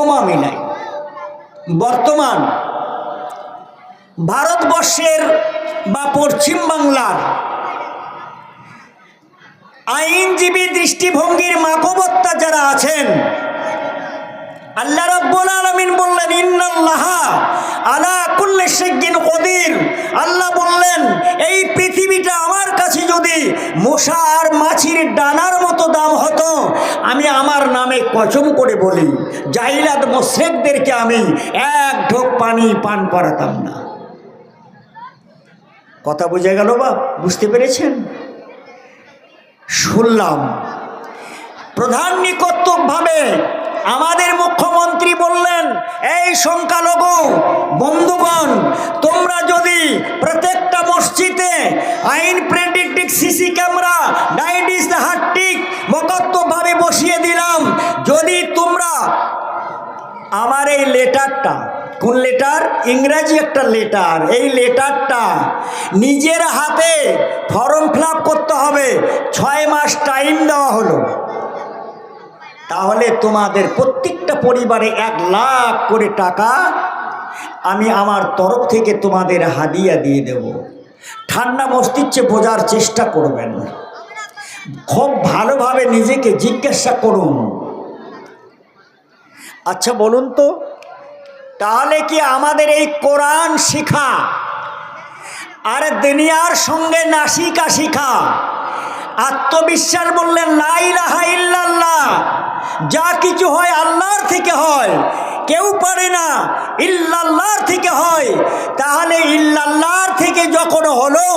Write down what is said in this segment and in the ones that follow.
উপমা মিলাই। বর্তমান ভারতবর্ষের বা পশ্চিম বাংলার আইনজীবী দৃষ্টিভঙ্গির মানবতা যারা আছেন, আল্লাহ রাব্বুল আলামিন বললেন ইন্নাল্লাহা আলা কুল্লি শাইইন কদির। আল্লাহ বললেন এই পৃথিবীটা আমার কাছে যদি মশা আর মাছির ডানার মতো দাম হতো, আমি আমার নামে কসম করে বলি জাহিলাত মুশরিকদেরকে আমি এক ঢোক পানি পান করাতাম না। কথা বুঝে গেল বা বুঝতে পেরেছেন? শুনলাম প্রধান নিকটভাবে আমাদের মুখ্যমন্ত্রী বললেন এই সংখ্যালঘু বন্ধুগণ, তোমরা যদি প্রত্যেকটা মসজিদে আইন প্রেডিক্টিক সিসি ক্যামেরা ডাইডিস হাট্টিক মকত্তভাবে বসিয়ে দিলাম, যদি তোমরা আমার এই লেটারটা, কোন লেটার? ইংরেজি একটা লেটার, এই লেটারটা নিজের হাতে ফর্ম ফিল আপ করতে হবে, 6 মাস টাইম দেওয়া হলো, তাহলে তোমাদের প্রত্যেকটা পরিবারে 1 লাখ করে টাকা আমি আমার তরফ থেকে তোমাদের হাদিয়া দিয়ে দেব। ঠান্ডা মস্তিষ্কে বোঝার চেষ্টা করবেন, খুব ভালোভাবে নিজেকে জিজ্ঞাসা করুন। আচ্ছা বলুন তো, তাহলে কি আমাদের এই কোরআন শিখা আর দুনিয়ার সঙ্গে নাসিকা শিখা, আত্মবিশ্বাস বললেন লা ইলাহা ইল্লাল্লাহ, যা কিছু হয় আল্লাহর থেকে হয়, কেউ পারে না, ইল্লাল্লাহর থেকে হয়, তাহলে ইল্লাল্লাহর থেকে যখন হলো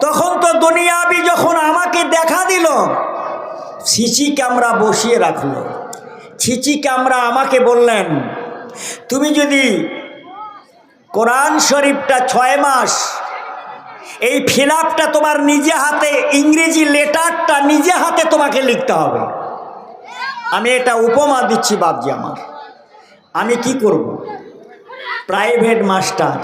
তখন তো দুনিয়াবি যখন আমাকে দেখা দিল, সিসি ক্যামেরা বসিয়ে রাখলো, সিসি ক্যামেরা আমাকে বললেন তুমি যদি কোরআন শরীফটা 6 মাস এই ফিল আপটা তোমার নিজে হাতে, ইংরেজি লেটারটা নিজে হাতে তোমাকে লিখতে হবে। আমি এটা উপমা দিচ্ছি বাপজি আমার, আমি কি করব? প্রাইভেট মাস্টার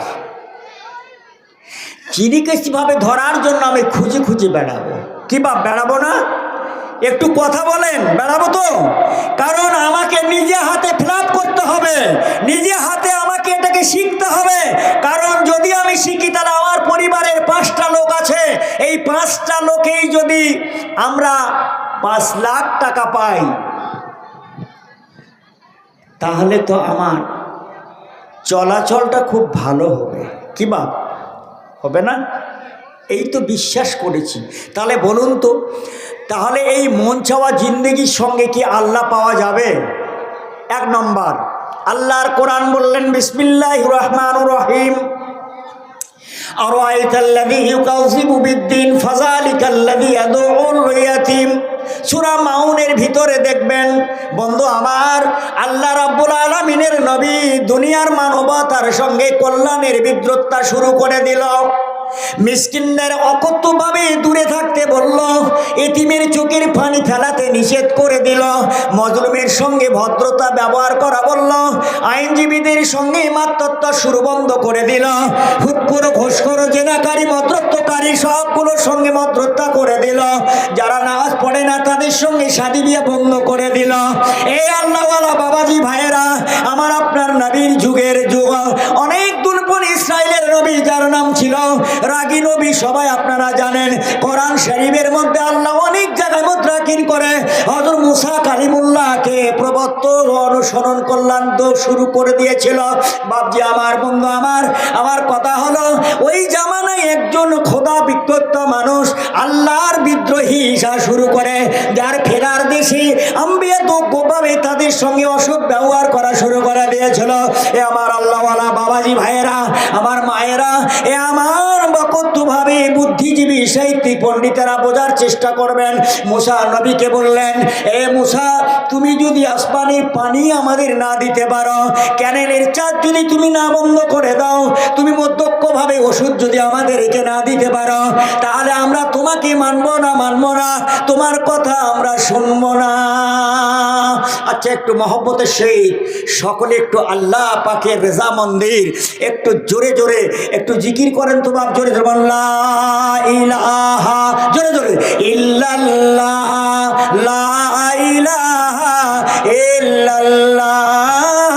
চিনিকেশিভাবে ধরার জন্য আমি খুঁজে খুঁজে বেড়াবো। কি বাপ বেড়াবো না? একটু কথা বলেন, বেড়াবো তো? কারণ আমাকে নিজে হাতে ফিল আপ করতে হবে, নিজে হাতে আমাকে এটাকে শিখতে হবে। কারণ যদি আমি শিখি তাহলে আমার পরিবারের 5টা লোক আছে, এই 5টা লোকেই যদি আমরা 5 লাখ টাকা পাই, তাহলে তো আমার চলাচলটা খুব ভালো হবে। কি বাপ হবে না? এই তো বিশ্বাস করেছি। তাহলে বলুন তো, তাহলে এই মন চাওয়া জিন্দেগির সঙ্গে কি আল্লাহ পাওয়া যাবে? 1 নম্বর, আল্লাহর কোরআন বললেন বিসমিল্লাহির রহমানির রহিম, আরাআইতাল্লাযী ইউকাযযিবু বিদ্দীন ফাযালিকাল্লাযী ইয়াদউল ইয়াতীম। সূরা মাউনের ভিতরে দেখবেন বন্ধু আমার, আল্লাহ রাব্বুল আলামিনের নবী দুনিয়ার মানবতার সঙ্গে কল্যাণের বিদ্রোহতা শুরু করে দিল। মিসকিনদের অকথ্যভাবে দূরে থাকতে বলল, এতিমের চোখের পানি ফেলাতে নিষেধ করে দিল, মজলুমের সঙ্গে ভদ্রতা ব্যবহার করা বলল, আইনজীবীদের সঙ্গে মাত্রত্ব শুরু বন্ধ করে দিল, হুটখোর ঘোষখোর জেনাকারী মদ্রত্বকারী সবগুলোর সঙ্গে মদ্রতা করে দিল, যারা নামাজ পড়ে না তাদের সঙ্গে শাদী বিয়ে বন্ধ করে দিল। এই আল্লাহওয়ালা বাবাজি ভাইয়েরা, আমার আপনার নবীর যুগের যুগ অনেক দূর পর ইসরায়েলের নবী যার নাম ছিল রাগী নবী, সবাই আপনারা জানেন। কোরআন শরীফের মধ্যে আল্লাহ অনেক জায়গায় মুদ্রাকিন করে হযরত মুসা কালিমুল্লাহকে প্রবর্তন অনুসরণ করলাম তো শুরু করে দিয়েছিল। বাপজি আমার, বন্ধু আমার কথা হলো, ওই জামানায় একজন খোদা বিক্ষত মানুষ আল্লাহর বিদ্রোহী হিসা শুরু করে, যার ফেরার দেশে আম্বিয়া তো গোভাবে তাদের সঙ্গে অসৎ ব্যবহার করা শুরু করে দিয়েছিল। এ আমার আল্লাহওয়ালা বাবাজি ভাইয়েরা, আমার মায়েরা, এ আমার বকতভাবে বুদ্ধিজীবী সাহিত্যিক পণ্ডিতেরা বোঝার চেষ্টা করবেন। মুসা নবীকে বললেন, এ মুসা, তুমি যদি আসমানের পানি আমাদের না দিতে পারো, ক্যানেলের চার্জ যদি তুমি না বন্ধ করে দাও, তুমি মধ্যক্ষভাবে ওষুধ যদি আমাদেরকে না দিতে পারো, তাহলে আমরা তোমাকে মানবো না, তোমার কথা আমরা শুনবো না। আচ্ছা, একটু মহব্বতের সহিত সকলে একটু আল্লাহ পাকের রেজা মন্দির একটু জোরে জোরে একটু জিকির করেন তো বাপ, জোরে জোরে লা ইলাহা, জোরে জোরে ইল্লাল্লাহ, লা ইলাহা ইল্লাল্লাহ,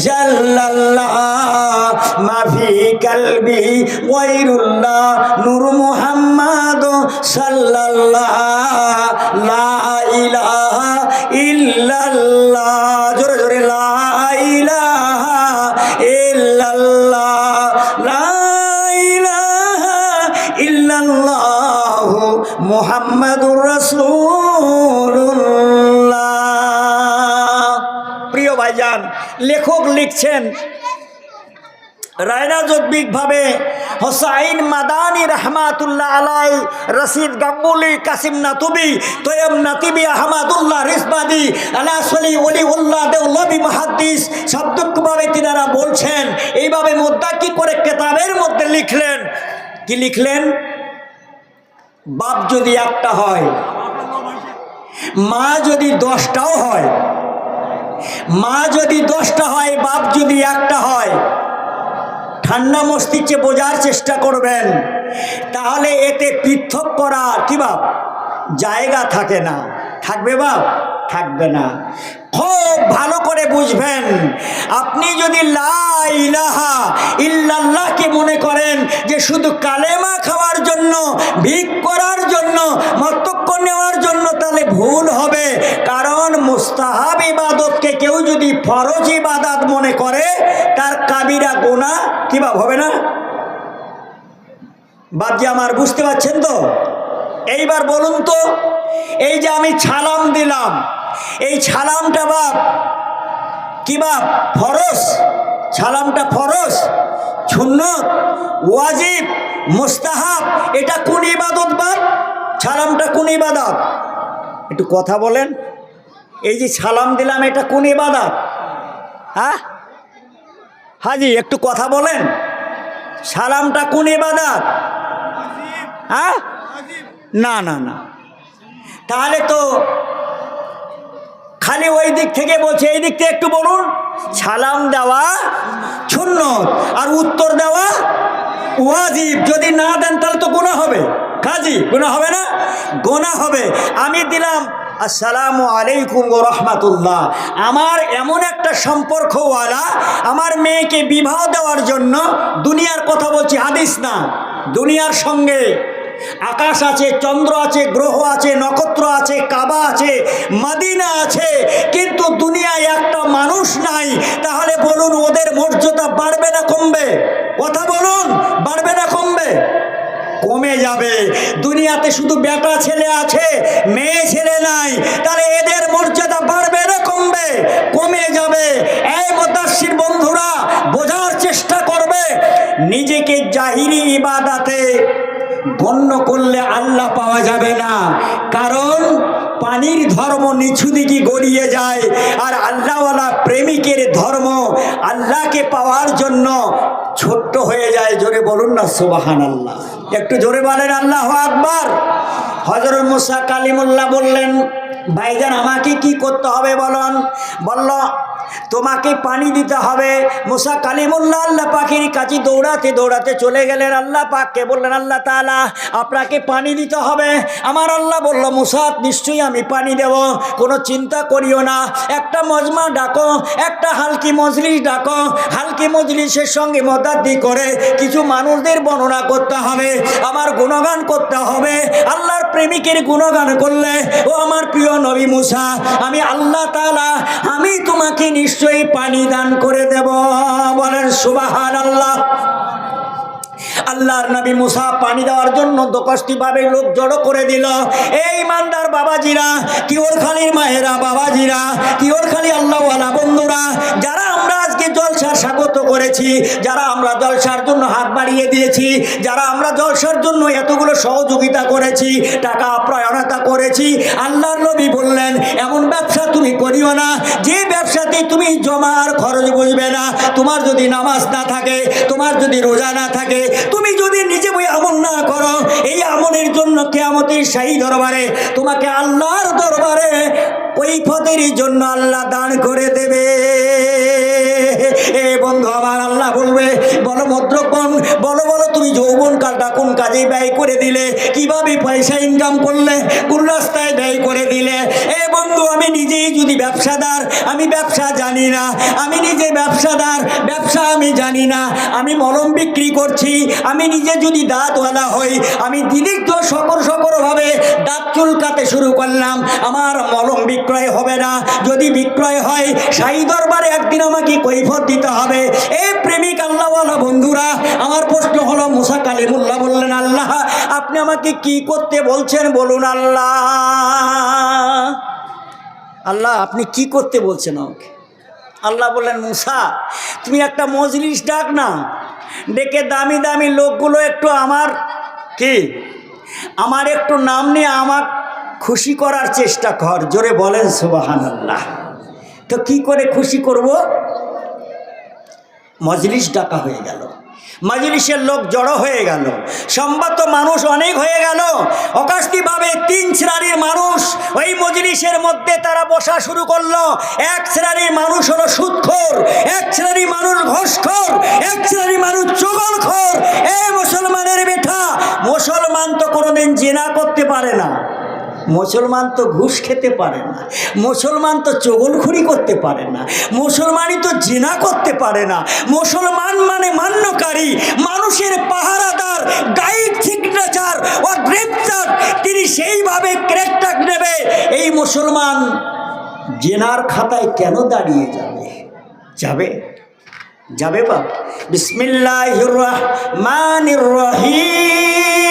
জাল্লাল্লাহ মাফি কলবি গায়রুল্লাহ নূর মুহাম্মদ সাল্লাল্লাহ লা ইলাহা ইল্লাল্লাহ জোরে জোরে লা ইলাহা ইল্লাল্লাহ লা ইলাহা ইল্লাল্লাহ মুহাম্মাদুর রাসূলুল্লাহ। প্রিয় ভাইজান, লেখক লিখছেন রায়নাজবিকভাবে হোসাইন মাদানী রহমাতুল্লাহ আলাই, রশিদ গাঙ্গুলি, কাসিম নাতুবি, তৈয়ব নাতিবি, আহমদুল্লাহ রিজবাদি, আলাসলি ওলিউল্লাহ দেওলবি মুহাদ্দিস শব্দভাবে তিনারা বলছেন। এইভাবে মুদ্দাকি করে কেতাবের মধ্যে লিখলেন। কি লিখলেন? বাপ যদি একটা হয়, মা যদি 10টাও হয়, মা যদি 10টা হয়, বাপ যদি একটা হয়, ঠান্ডা মস্তিষ্কে বোঝার চেষ্টা করবেন। তাহলে এতে পৃথক করা কি বাপ জায়গা থাকে না। থাকবে বাপ? থাকবে না। খুব ভালো করে বুঝবেন। আপনি যদি লা ইলাহা ইল্লাল্লাহকে মনে করেন যে শুধু কালেমা খাওয়ার জন্য, ভিক করার জন্য, মতক্য নেওয়ার জন্য, তাহলে ভুল হবে। কারণ মুস্তাহাব ইবাদতকে কেউ যদি ফরজ ইবাদত মনে করে, তার কাবিরা গুনাহ কি বাপ হবে না? বাপজি আমার বুঝতে পারছেন তো? এইবার বলুন তো, এই যে আমি সালাম দিলাম, এই সালামটা বাপ কি বাপ ফরজ? সালামটা ফরজ, সুন্নত, ওয়াজিব, মুস্তাহাব? এটা কোন ইবাদত বাপ? সালামটা কোন ইবাদত? একটু কথা বলেন। এই যে সালাম দিলাম, এটা কোন ইবাদত? হ্যাঁ হাজি, একটু কথা বলেন। সালামটা কোন ইবাদত? হ্যাঁ না না না। তাহলে তো খালি ওই দিক থেকে বলছে, এই দিক থেকে একটু বলুন। সালাম দেওয়া সুন্নত আর উত্তর দেওয়া ওয়াজিব। যদি না দেন তাহলে তো গুনাহ হবে। কাজী গুনাহ হবে না? গুনাহ হবে। আমি দিলাম আসসালামু আলাইকুম ওয়া রাহমাতুল্লাহ, আমার এমন একটা সম্পর্কওয়ালা, আমার মেয়েকে বিবাহ দেওয়ার জন্য, দুনিয়ার কথা বলছি, হাদিস না, দুনিয়ার সঙ্গে আকাশ আছে, চন্দ্র আছে, গ্রহ আছে, নক্ষত্র আছে, কাবা আছে, মদিনা আছে, কিন্তু দুনিয়ায় একটা মানুষ নাই। তাহলে বলুন ওদের মর্যাদা বাড়বে না কমবে? কথা বলুন, বাড়বে না কমবে? কমে যাবে। দুনিয়াতে শুধু বেটা ছেলে আছে, মেয়ে ছেলে নাই, তাহলে এদের মর্যাদা বাড়বে না কমবে? কমে যাবে। এই মুদাসসির বন্ধুরা বোঝার চেষ্টা করবে, নিজেকে জাহিরি ইবাদতে গণ্য করলে আল্লাহ পাওয়া যাবে না। কারণ পানির ধর্ম নিচু দিকে গড়িয়ে যায়, আর আল্লাহওয়ালা প্রেমিকের ধর্ম আল্লাহকে পাওয়ার জন্য ছোট্ট হয়ে যায়। জোরে বলুন না সুবহানাল্লাহ। একটু জোরে বলেন আল্লাহু আকবার। হযরত মুসা কালিমুল্লাহ বললেন, ভাইজান আমাকে কি করতে হবে বলুন? বলল তোমাকে পানি দিতে হবে। মুসা কালিমুল্লাহ আল্লাহ পাকের কাছে দৌড়াতে দৌড়াতে চলে গেলেন। আল্লাহ পাককে বললেন, আল্লাহ তাআলা আপনাকে পানি দিতে হবে। আমার আল্লাহ বলল, মুসা নিশ্চয়ই আমি পানি দেব, কোনো চিন্তা করিও না। একটা মজমা ডাকো, একটা হালকি মজলিস ডাকো, হালকি মজলিসের সঙ্গে মদাদ্দি করে কিছু মানুষদের বর্ণনা করতে হবে, আমার গুণগান করতে হবে। আল্লাহর প্রেমিকের গুণগান করলে, ও আমার প্রিয় নবী মুসা, আমি আল্লাহ তাআলা আমি তোমাকে নিশ্চয়ই পানি দান করে দেব। বলেন সুবহানাল্লাহ। আল্লাহর নবী মুসা পানি দেওয়ার জন্য দোকষ্টিভাবে লোক জড়ো করে দিল। এই ইমানদার বাবাজিরা, কিওরখালীর মায়েরা, বাবাজিরা, কিওরখালী আল্লাহওয়ালা বন্ধুরা, যারা আমরা আজকে জলসার স্বাগত করেছি, যারা আমরা জলসার জন্য হাত বাড়িয়ে দিয়েছি, যারা আমরা জলসার জন্য এতগুলো সহযোগিতা করেছি, টাকা প্রয়ণতা করেছি, আল্লাহর নবী বললেন এমন ব্যবসা তুমি করিও না যে ব্যবসাতে তুমি জমার খরচ বুঝবে না। তোমার যদি নামাজ না থাকে, তোমার যদি রোজা না থাকে, তুমি যদি নিজে বই আমল না করো, এই আমলের জন্য কিয়ামতের শাহী দরবারে তোমাকে আল্লাহর দরবারে কৈফিয়তের জন্য আল্লাহ দান করে দেবে। এ বন্ধু আমার, আল্লাহ বলবে, বলো মদ্রকণ, বলো বলো তুমি যৌবনকালটা কোন কাজে ব্যয় করে দিলে, কিভাবে পয়সা ইনকাম করলে, কোন রাস্তায় ব্যয় করে দিলে। এ বন্ধু, আমি নিজেই যদি ব্যবসাদার, আমি ব্যবসা জানি না, আমি নিজে ব্যবসাদার, ব্যবসা আমি জানি না, আমি মলম বিক্রি করছি, আমি নিজে যদি দাঁতওয়ালা হই, আমি দীর্ঘ সকরভাবে দাঁত চুলকাতে শুরু করলাম, আমার মলম বিক্রয় হবে না। যদি বিক্রয় হয়, শাহী দরবারে একদিন আমাকে কৈফিয়ত দিতে হবে। এই প্রেমিক আল্লাহওয়ালা বন্ধুরা, আমার প্রশ্ন হলো, মুসা কালিমুল্লাহ বললেন, আল্লাহ আপনি আমাকে কি করতে বলছেন বলুন। আল্লাহ আল্লাহ আপনি কি করতে বলছেন আমাকে? আল্লাহ বললেন, মুসা তুমি একটা মজলিস ডাক না, ডেকে দামি দামি লোকগুলো একটু আমার একটু নাম নিয়ে আমার খুশি করার চেষ্টা কর। জোরে বলেন সুবহানাল্লাহ। তো কি করে খুশি করব? মজলিস ডাকা হয়ে গেল, মজলিসের লোক জড়ো হয়ে গেল, সম্মত মানুষ অনেক হয়ে গেল। অকাশিভাবে 3 শ্রেণীর মানুষ ওই মজলিসের মধ্যে তারা বসা শুরু করলো। এক শ্রেণীর মানুষ হলো সুদখোর, এক শ্রেণীর মানুষ ঘুষখোর, এক শ্রেণীর মানুষ চগলখোর। এই মুসলমানের বেটা, মুসলমান তো কোনোদিন জিনা করতে পারে না, মুসলমান তো ঘুষ খেতে পারে না, মুসলমান তো চগলখড়ি করতে পারে না, মুসলমানই তো জিনা করতে পারে না। মুসলমান মানে মান্যকারী, মানুষের পাহারাদার, গাইড সিগনেচার ও গ্রেপ্তার, তিনি সেইভাবে ক্রেকটাক নেবে। এই মুসলমান জিনার খাতায় কেন দাঁড়িয়ে যাবে? যাবে বাপ। বিসমিল্লাহির রহমানির রহিম।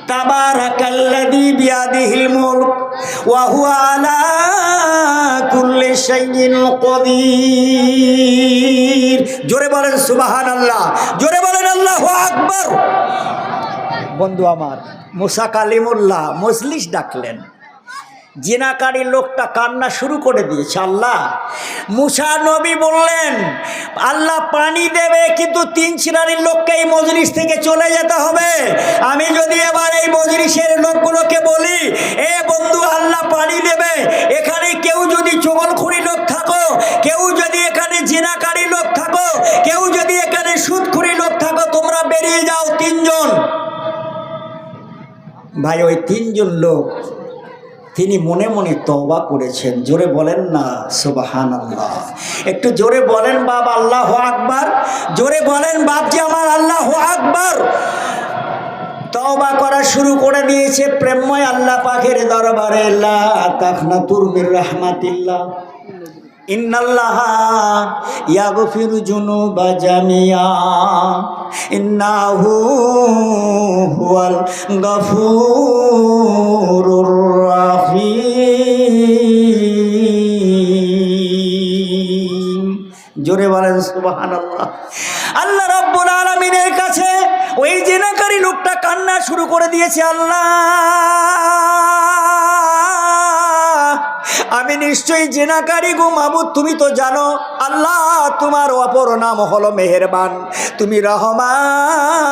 তাবারাকাল্লাযী বিয়াদিহিল মুলক ওয়া হুয়া আলা কুল্লি শাইইন কাদির। জোরে বলেন সুবহানাল্লাহ, জোরে বলেন আল্লাহু আকবার। বন্ধু আমার, মুসা কালিমুল্লাহ মজলিস ডাকলেন, জিনাকারী লোকটা কান্না শুরু করে দিয়েছে। আল্লাহ, মুসা নবী বললেন আল্লাহ পানি দেবে, কিন্তু 3 শ্রেণীর লোককে এই মজলিস থেকে চলে যেতে হবে। আমি যদি এবার এই মজলিসের লোকগুলোকে বলি, এ বন্ধু আল্লাহ পানি দেবে, এখানে কেউ যদি চগলখড়ি লোক থাকো, কেউ যদি এখানে জিনাকারী লোক থাকো, কেউ যদি এখানে সুদখড়ি লোক থাকো, তোমরা বেরিয়ে যাও। 3 জন ভাই, ওই 3 জন লোক তিনি মনে মনে তওবা করেছেন। জোরে বলেন না সুবহানাল্লাহ। একটু জোরে বলেন বাপ আল্লাহু আকবার। জোরে বলেন বাপজি আমার আল্লাহু আকবার। তওবা করা শুরু করে দিয়েছে প্রেমময় আল্লাহ পাকের দরবারে। লা তাকনাতুর মির রাহমাতিল্লাহ, ইন্নাল্লাহা ইয়াগফিরু যুনুবা জামিয়া, ইন্নাহু হুয়াল গফুরুর রাহিম। জোরে বলেন সুবহানাল্লাহ। আল্লাহ রাব্বুল আলামিনের কাছে ওই জিনাকারী লোকটা কান্না শুরু করে দিয়েছে। আল্লাহ, আমি নিশ্চয়ই জিনাকারী গো মাবুদ, তুমি তো জানো। আল্লাহ, তোমার অপর নাম হলো মেহেরবান, তুমি রহমান,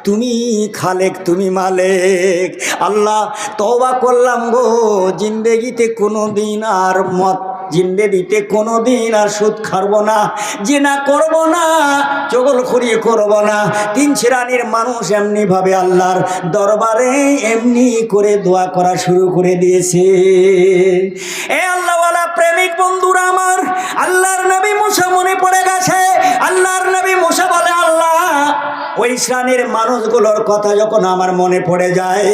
তুমি খালেক, তুমি মালিক। আল্লাহ, তওবা করলাম গো, জিন্দেগিতে কোনোদিন আর জিন্দেগিতে কোনোদিন আর সুদ খাবো না, জিনা করব না, চগলখড়ি করব না। 3 শ্রেণীর মানুষ এমনিভাবে আল্লাহর দরবারে এমনি করে দোয়া করা শুরু করে দিয়েছে। এ আল্লাহওয়ালা প্রেমিক বন্ধুরা আমার, আল্লাহর নবী মুসা মনে পড়ে গেছে। আল্লাহর নবী মুসা বলে, আল্লাহ ওই শ্রেণীর মানুষগুলোর কথা যখন আমার মনে পড়ে যায়,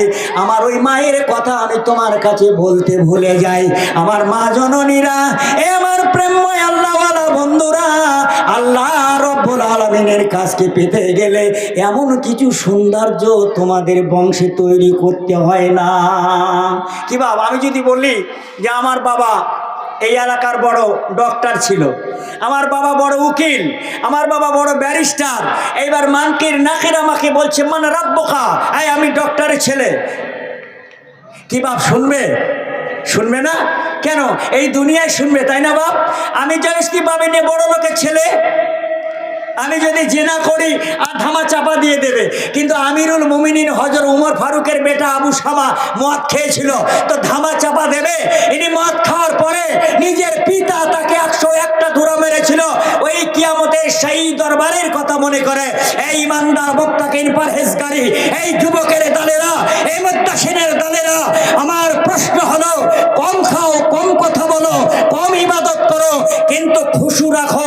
আমার ওই মায়ের কথা আমি তোমার কাছে বলতে ভুলে যাই। আমার মা জননীরা, এ আমার প্রেমময় আল্লাহওয়ালা বন্ধুরা, আল্লাহ রব্বুল আলামিনের কাছকে পেতে গেলে এমন কিছু সৌন্দর্য তোমাদের বংশে তৈরি করতে হয় না। কি বাবা, আমি যদি বলি যে আমার বাবা এই এলাকার বড় ডক্টর ছিল, আমার বাবা বড় উকিল, আমার বাবা বড় ব্যারিস্টার, এইবার মানকির নাকির আমাকে বলছে মানে রাব্বুকা, আমি ডক্টরের ছেলে, কি বাপ শুনবে? শুনবে না কেন? এই দুনিয়ায় শুনবে, তাই না বাপ? আমি জানিস কি ভাবে নিয়ে বড় লোকের ছেলে, আমি যদি জিনা করি আর ধামা চাপা দিয়ে দেবে। কিন্তু আমিরুল মুমিনিন হযরত উমর ফারুকের বেটা আবু শামা মদ খেয়েছিল, তো ধামা চাপা দেবে? ইনি মদ খাওয়ার পরে নিজের পিতা তাকে 101টা ধুরা মেরেছিল। ওই কিয়ামতের সেই দরবারের কথা মনে করে এই ইমানদার মুত্তাকিন পরহেজগারী এই যুবকের দলেরা, এই মুত্তাসিনের তো খুশু রাখো,